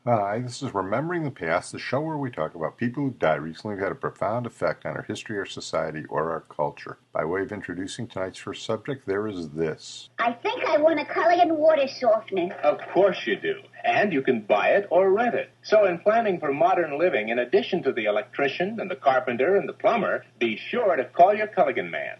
Hi, this is Remembering the Past, the show where we talk about people who died recently who had a profound effect on our history, our society, or our culture. By way of introducing tonight's first subject, there is this. I think I want a Culligan Water Softener. Of course you do. And you can buy it or rent it. So in planning for modern living, in addition to the electrician and the carpenter and the plumber, be sure to call your Culligan Man.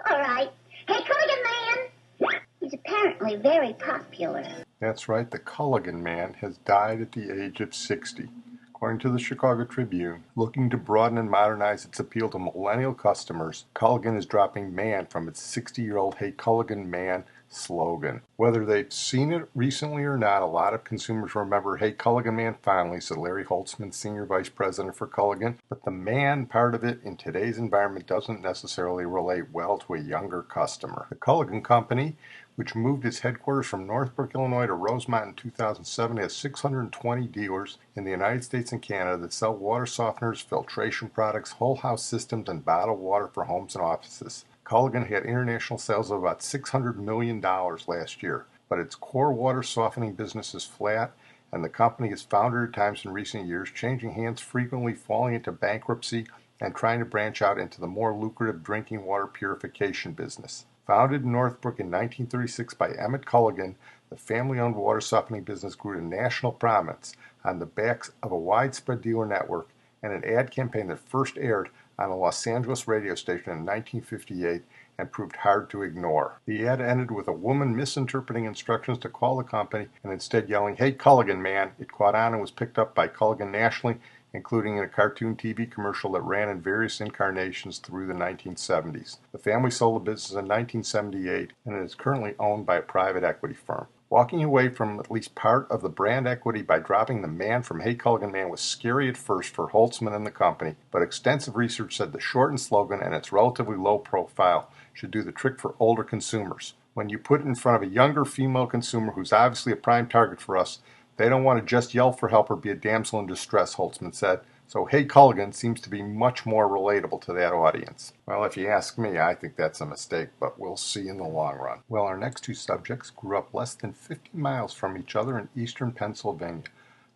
All right. Hey, Culligan Man! He's apparently very popular. That's right, the Culligan Man has died at the age of 60. According to the Chicago Tribune, looking to broaden and modernize its appeal to millennial customers, Culligan is dropping man from its 60-year-old Hey Culligan Man slogan. Whether they've seen it recently or not, a lot of consumers remember Hey Culligan Man fondly, said Larry Holtzman, Senior Vice President for Culligan. But the man part of it in today's environment doesn't necessarily relate well to a younger customer. The Culligan Company, which moved its headquarters from Northbrook, Illinois to Rosemont in 2007, has 620 dealers in the United States and Canada that sell water softeners, filtration products, whole house systems, and bottled water for homes and offices. Culligan had international sales of about $600 million last year, but its core water softening business is flat, and the company has foundered at times in recent years, changing hands frequently, falling into bankruptcy, and trying to branch out into the more lucrative drinking water purification business. Founded in Northbrook in 1936 by Emmett Culligan, the family-owned water softening business grew to national prominence on the backs of a widespread dealer network and an ad campaign that first aired on a Los Angeles radio station in 1958 and proved hard to ignore. The ad ended with a woman misinterpreting instructions to call the company and instead yelling, "Hey Culligan Man!" It caught on and was picked up by Culligan nationally, including in a cartoon TV commercial that ran in various incarnations through the 1970s. The family sold the business in 1978 and it is currently owned by a private equity firm. Walking away from at least part of the brand equity by dropping the man from Hey Culligan Man was scary at first for Holtzman and the company, but extensive research said the shortened slogan and its relatively low profile should do the trick for older consumers. When you put it in front of a younger female consumer who's obviously a prime target for us, they don't want to just yell for help or be a damsel in distress, Holtzman said. So Hey Culligan seems to be much more relatable to that audience. Well, if you ask me, I think that's a mistake, but we'll see in the long run. Well, our next two subjects grew up less than 50 miles from each other in eastern Pennsylvania.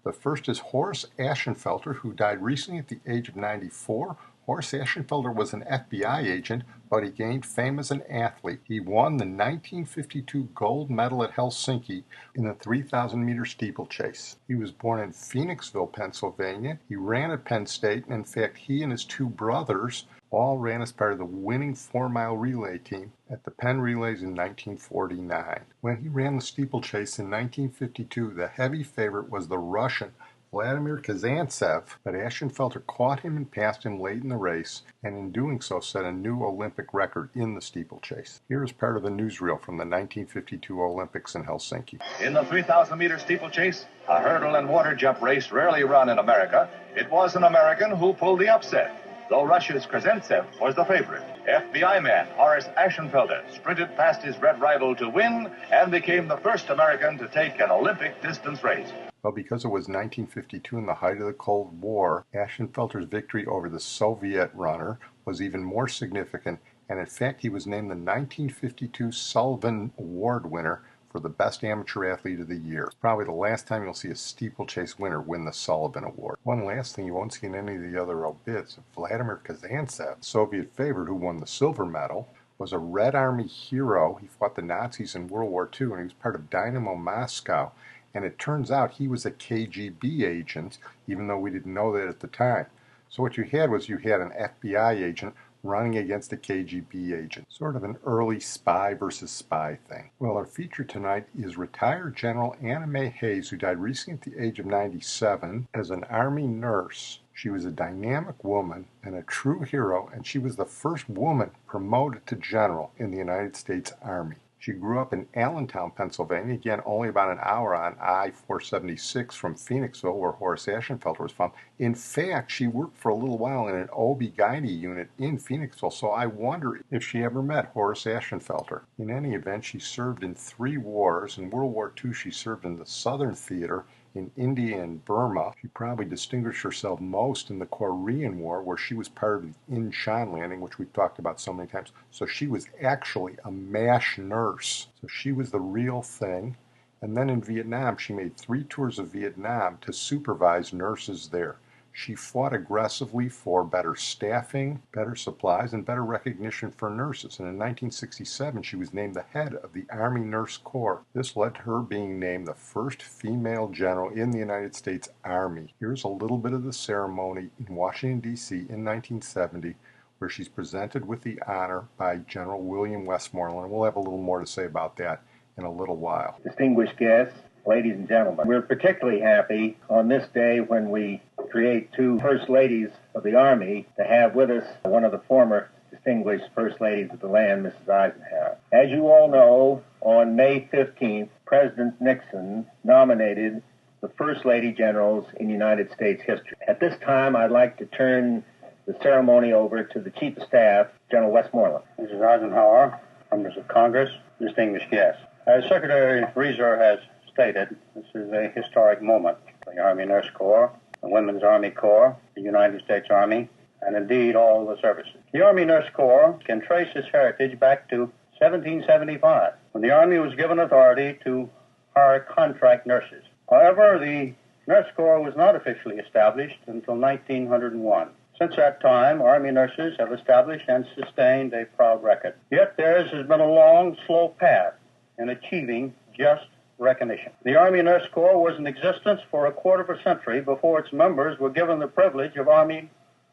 The first is Horace Ashenfelter, who died recently at the age of 94. Horace Ashenfelter was an FBI agent, but he gained fame as an athlete. He won the 1952 gold medal at Helsinki in the 3,000-meter steeplechase. He was born in Phoenixville, Pennsylvania. He ran at Penn State, and in fact, he and his two brothers all ran as part of the winning 4-mile relay team at the Penn Relays in 1949. When he ran the steeplechase in 1952, the heavy favorite was the Russian Vladimir Kazantsev, but Ashenfelter caught him and passed him late in the race, and in doing so set a new Olympic record in the steeplechase. Here is part of the newsreel from the 1952 Olympics in Helsinki. In the 3,000-meter steeplechase, a hurdle and water jump race rarely run in America, it was an American who pulled the upset. Though Russia's Kazantsev was the favorite, FBI man Horace Ashenfelter sprinted past his red rival to win and became the first American to take an Olympic distance race. Well, because it was 1952 in the height of the Cold War, Ashenfelter's victory over the Soviet runner was even more significant, and in fact he was named the 1952 Sullivan Award winner for the Best Amateur Athlete of the Year. It's probably the last time you'll see a steeplechase winner win the Sullivan Award. One last thing you won't see in any of the other obits, Vladimir Kazantsev, Soviet favorite who won the silver medal, was a Red Army hero. He fought the Nazis in World War II and he was part of Dynamo Moscow. And it turns out he was a KGB agent, even though we didn't know that at the time. So what you had was you had an FBI agent running against a KGB agent. Sort of an early spy versus spy thing. Well, our feature tonight is retired General Anna Mae Hays, who died recently at the age of 97 as an Army nurse. She was a dynamic woman and a true hero, and she was the first woman promoted to general in the United States Army. She grew up in Allentown, Pennsylvania, again only about an hour on I-476 from Phoenixville, where Horace Ashenfelter was from. In fact, she worked for a little while in an OB-GYN unit in Phoenixville, so I wonder if she ever met Horace Ashenfelter. In any event, she served in 3 wars. In World War II, she served in the Southern Theater in India and Burma. She probably distinguished herself most in the Korean War, where she was part of the Inchon landing, which we've talked about so many times. So she was actually a MASH nurse. So she was the real thing. And then in Vietnam, she made 3 tours of Vietnam to supervise nurses there. She fought aggressively for better staffing, better supplies, and better recognition for nurses. And in 1967, she was named the head of the Army Nurse Corps. This led to her being named the first female general in the United States Army. Here's a little bit of the ceremony in Washington, D.C. in 1970, where she's presented with the honor by General William Westmoreland. We'll have a little more to say about that in a little while. Distinguished guests, ladies and gentlemen, we're particularly happy on this day when we create 2 First Ladies of the Army to have with us one of the former distinguished First Ladies of the land, Mrs. Eisenhower. As you all know, on May 15th, President Nixon nominated the First Lady Generals in United States history. At this time, I'd like to turn the ceremony over to the Chief of Staff, General Westmoreland. Mrs. Eisenhower, members of Congress, distinguished guests. As Secretary Reeser has stated, this is a historic moment for the Army Nurse Corps, the Women's Army Corps, the United States Army, and indeed all the services. The Army Nurse Corps can trace its heritage back to 1775, when the Army was given authority to hire contract nurses. However, the Nurse Corps was not officially established until 1901. Since that time, Army nurses have established and sustained a proud record. Yet theirs has been a long, slow path in achieving just recognition. The Army Nurse Corps was in existence for a quarter of a century before its members were given the privilege of Army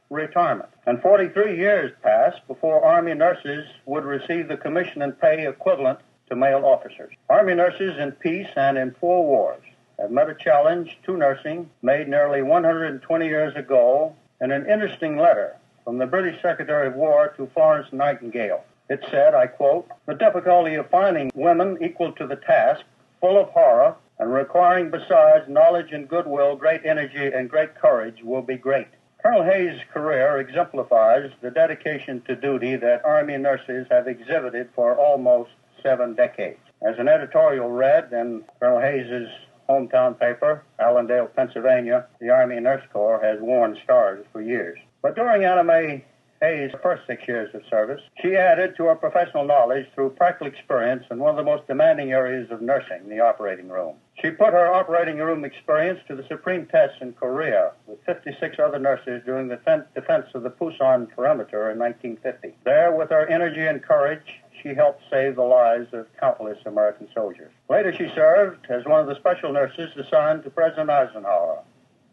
retirement. And 43 years passed before Army nurses would receive the commission and pay equivalent to male officers. Army nurses in peace and in 4 wars have met a challenge to nursing made nearly 120 years ago in an interesting letter from the British Secretary of War to Florence Nightingale. It said, I quote, "The difficulty of finding women equal to the task, full of horror, and requiring besides knowledge and goodwill, great energy and great courage, will be great." Colonel Hays' career exemplifies the dedication to duty that Army nurses have exhibited for almost 7 decades. As an editorial read in Colonel Hays' hometown paper, Allendale, Pennsylvania, the Army Nurse Corps has worn stars for years. But during Anna Mae Hays' first 6 years of service, she added to her professional knowledge through practical experience in one of the most demanding areas of nursing, the operating room. She put her operating room experience to the supreme test in Korea with 56 other nurses during the defense of the Pusan perimeter in 1950. There, with her energy and courage, she helped save the lives of countless American soldiers. Later, she served as one of the special nurses assigned to President Eisenhower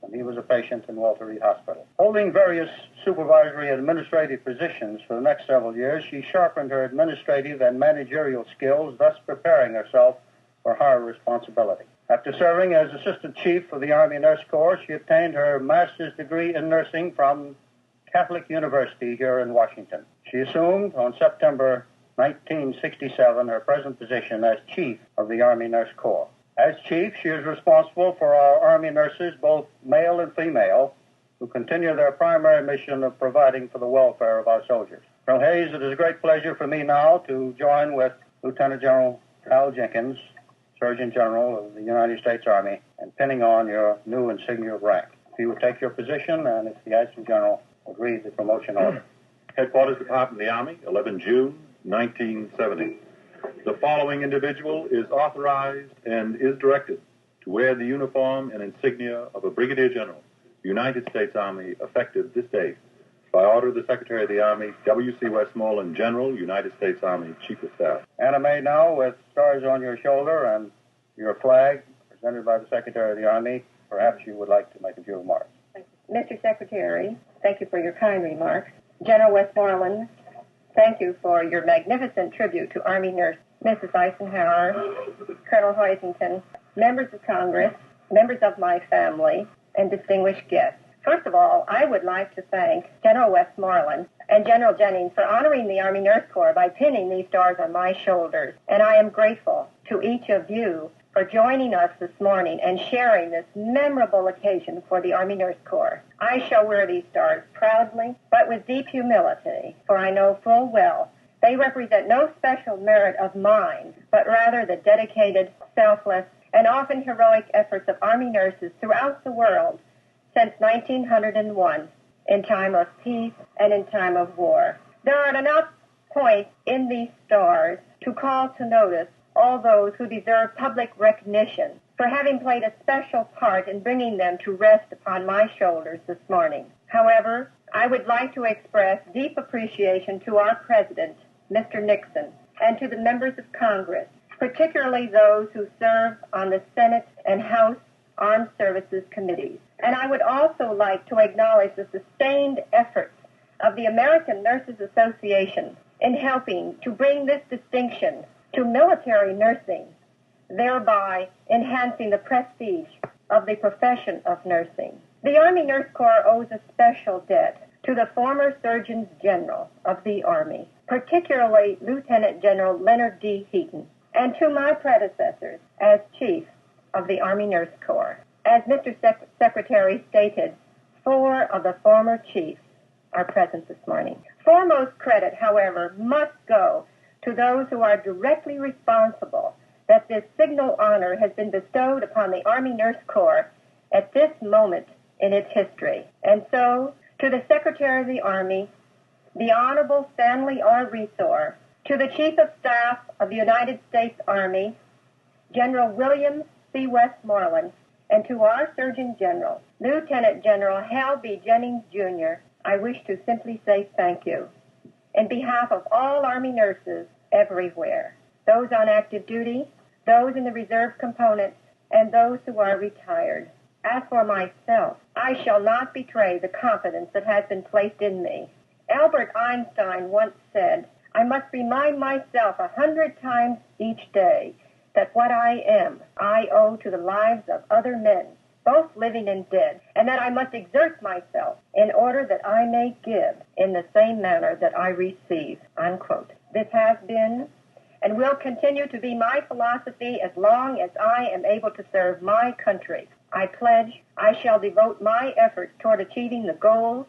when he was a patient in Walter Reed Hospital. Holding various supervisory and administrative positions for the next several years, she sharpened her administrative and managerial skills, thus preparing herself for higher responsibility. After serving as Assistant Chief of the Army Nurse Corps, she obtained her master's degree in nursing from Catholic University here in Washington. She assumed on September 1967 her present position as Chief of the Army Nurse Corps. As Chief, she is responsible for our Army nurses, both male and female, who continue their primary mission of providing for the welfare of our soldiers. Colonel Hays, it is a great pleasure for me now to join with Lieutenant General Al Jenkins, Surgeon General of the United States Army, in pinning on your new insignia of rank. If you would take your position, and if the Adjutant General would read the promotion order. Headquarters Department of the Army, 11 June, 1970. The following individual is authorized and is directed to wear the uniform and insignia of a Brigadier General, United States Army, effective this day. By order of the Secretary of the Army, W.C. Westmoreland, General, United States Army, Chief of Staff. Anna Mae, now, with stars on your shoulder and your flag presented by the Secretary of the Army, perhaps you would like to make a few remarks. Mr. Secretary, thank you for your kind remarks. General Westmoreland, thank you for your magnificent tribute to Army Nurse Mrs. Eisenhower, Colonel Hoisington, members of Congress, members of my family, and distinguished guests. First of all, I would like to thank General Westmoreland and General Jennings for honoring the Army Nurse Corps by pinning these stars on my shoulders. And I am grateful to each of you for joining us this morning and sharing this memorable occasion for the Army Nurse Corps. I shall wear these stars proudly, but with deep humility, for I know full well they represent no special merit of mine, but rather the dedicated, selfless, and often heroic efforts of Army nurses throughout the world since 1901, in time of peace and in time of war. There are enough points in these stars to call to notice all those who deserve public recognition for having played a special part in bringing them to rest upon my shoulders this morning. However, I would like to express deep appreciation to our President, Mr. Nixon, and to the members of Congress, particularly those who serve on the Senate and House Armed Services Committees. And I would also like to acknowledge the sustained efforts of the American Nurses Association in helping to bring this distinction to military nursing, thereby enhancing the prestige of the profession of nursing. The Army Nurse Corps owes a special debt to the former Surgeons General of the Army, particularly Lieutenant General Leonard D. Heaton, and to my predecessors as Chief of the Army Nurse Corps. As Mr. Secretary stated, 4 of the former chiefs are present this morning. Foremost credit, however, must go to those who are directly responsible that this signal honor has been bestowed upon the Army Nurse Corps at this moment in its history. And so, to the Secretary of the Army, the Honorable Stanley R. Resor, to the Chief of Staff of the United States Army, General William C. Westmoreland, and to our Surgeon General, Lieutenant General Hal B. Jennings, Jr., I wish to simply say thank you. In behalf of all Army nurses everywhere, those on active duty, those in the reserve components, and those who are retired. As for myself, I shall not betray the confidence that has been placed in me. Albert Einstein once said, I must remind myself 100 times each day that what I am, I owe to the lives of other men, both living and dead, and that I must exert myself in order that I may give in the same manner that I receive, unquote. This has been and will continue to be my philosophy as long as I am able to serve my country. I pledge I shall devote my efforts toward achieving the goals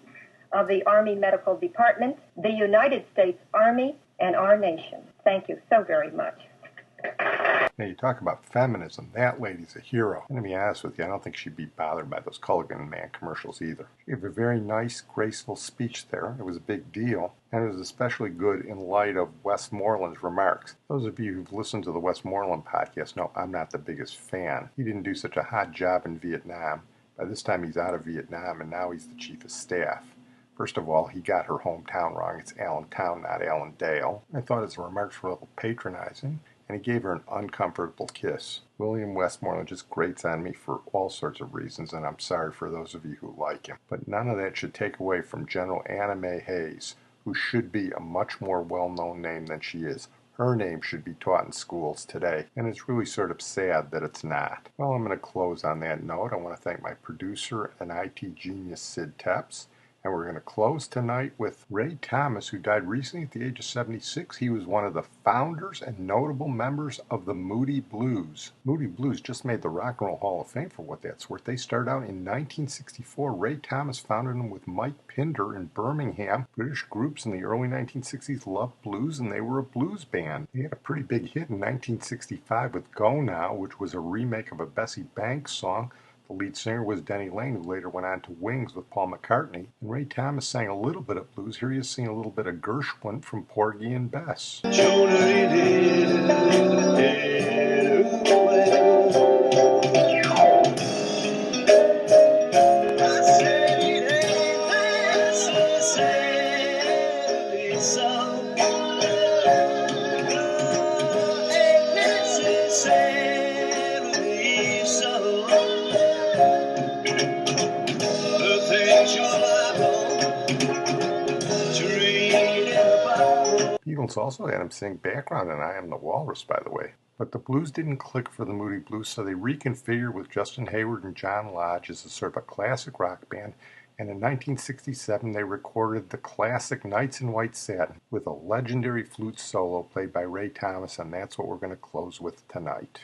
of the Army Medical Department, the United States Army, and our nation. Thank you so very much. Now, you talk about feminism. That lady's a hero. And to be honest with you, I don't think she'd be bothered by those Culligan Man commercials either. She gave a very nice, graceful speech there. It was a big deal, and it was especially good in light of Westmoreland's remarks. Those of you who've listened to the Westmoreland podcast know I'm not the biggest fan. He didn't do such a hot job in Vietnam. By this time, he's out of Vietnam, and now he's the chief of staff. First of all, he got her hometown wrong. It's Allentown, not Allendale. I thought his remarks were a little patronizing, and he gave her an uncomfortable kiss. William Westmoreland just grates on me for all sorts of reasons, and I'm sorry for those of you who like him. But none of that should take away from General Anna Mae Hays, who should be a much more well-known name than she is. Her name should be taught in schools today, and it's really sort of sad that it's not. Well, I'm going to close on that note. I want to thank my producer and IT genius, Sid Tepps. And we're going to close tonight with Ray Thomas, who died recently at the age of 76. He was one of the founders and notable members of the Moody Blues. Moody Blues just made the Rock and Roll Hall of Fame for what that's worth. They started out in 1964. Ray Thomas founded them with Mike Pinder in Birmingham. British groups in the early 1960s loved blues, and they were a blues band. They had a pretty big hit in 1965 with Go Now, which was a remake of a Bessie Banks song. The lead singer was Denny Laine, who later went on to Wings with Paul McCartney. And Ray Thomas sang a little bit of blues. Here he is singing a little bit of Gershwin from Porgy and Bess. Beatles also had him sing background in I Am the Walrus, by the way. But the blues didn't click for the Moody Blues, so they reconfigured with Justin Hayward and John Lodge as a sort of a classic rock band, and in 1967 they recorded the classic Nights in White Satin with a legendary flute solo played by Ray Thomas, and that's what we're going to close with tonight.